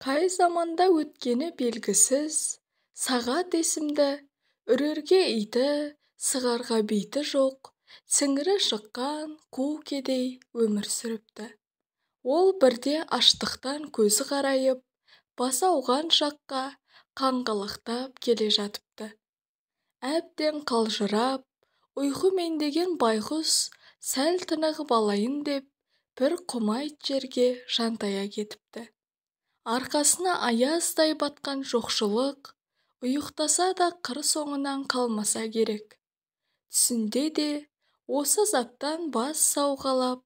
Қай заманда өткені белгісіз, сағат есімді, үрерге иті, сығарға биті жоқ, сіңірі шыққан қу кедей өмір сүріпті. Ол бірде аштықтан көзі қарайып, басы ауған жаққа қаңғалақтап келе жатыпты. Әбден қалжырап, ұйқы меңдеген байғұс сәл тынығып алайын деп, бір құмайт жерге жантая кетіпті. Арқасына аяздай батқан жоқшылық, ұйықтаса да қыр соңынан қалмаса керек. Түсінде де осы заптан бас сауғалап,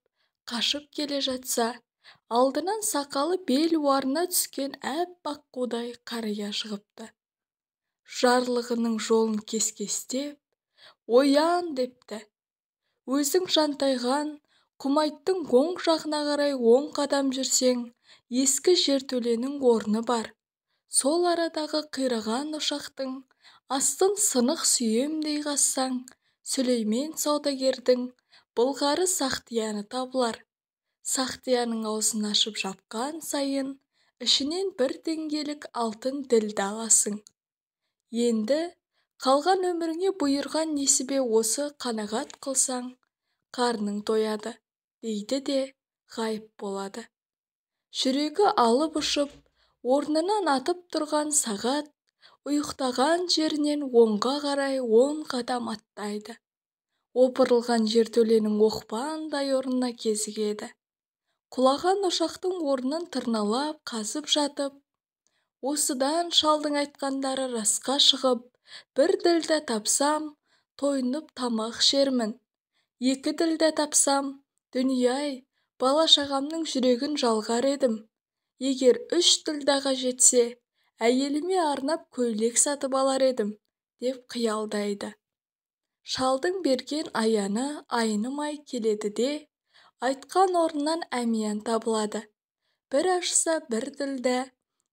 қашып келе жатса, алдынан сақалы бел уарына түскен әппақ қудай қария шығыпты. Жарлығының жолын кескестеп, «Оян!» депті. Өзің жантайған құмайттың оң жағына қарай 10 қадам жүрсең, ескі жертөленің орны бар. Сол арадағы қираған ошақтың астын сынық сүйемдей қазсаң, Сүлеймен саудагердің былғары Сақтияны табылар. Сақтияның аузын ашып жапқан сайын, ішінен бір теңгелік алтын ділді аласың. Енді қалған өміріңе бұйырған несібе осы қанағат қылсаң, қарның тояды, дейді де ғайып болады. Жүрегі алып ұшып, орнынан атып тұрған сағат, ұйықтаған жерінен оңға қарай 10 қадам аттайды. Опырылған жертөленің оқпандай орнына кезігеді. Құлаған ошақтың орнын тырналап қазып жатып, осыдан шалдың айтқандары расқа шығып, бір ділді тапсам, тойынып тамақ ішермін. 2 ділді тапсам, дүние-ай, бала-шағамның жүрегін жалғар едім. Егер 3 ділдаға жетсе, әйеліме арнап көйлек сатып алар едім, деп қиялдайды. Шалдың берген аяны айнымай келеді де, айтқан орнынан әмиян табылады. Бір ашса бір ділда,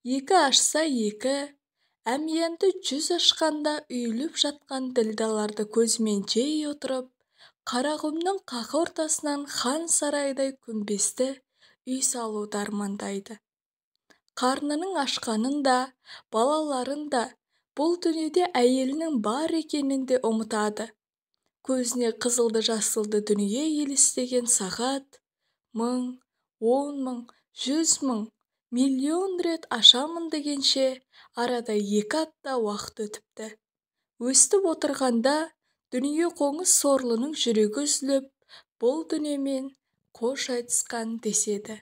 2 ашса 2, әмиянды 100 ашқанда үйіліп жатқан ділдаларды көзімен жей отырып, Қарақұмның қақ ортасынан хан сарайдай күмбезді үй салуды армандайды. Қарнының ашқанын да, балаларын да, бұл дүниеде әйелінің бар екенін де ұмытады. Көзіне қызылды жасылды дүние елестеген сағат 1000, 10 000, 100 000, миллион рет ашамын дегенше арада 2 апта уақыт өтіпті. Өстіп отырғанда дүние қоңыз сорлының жүрегі үзіліп, бұл дүниемен қош айтысқан деседі.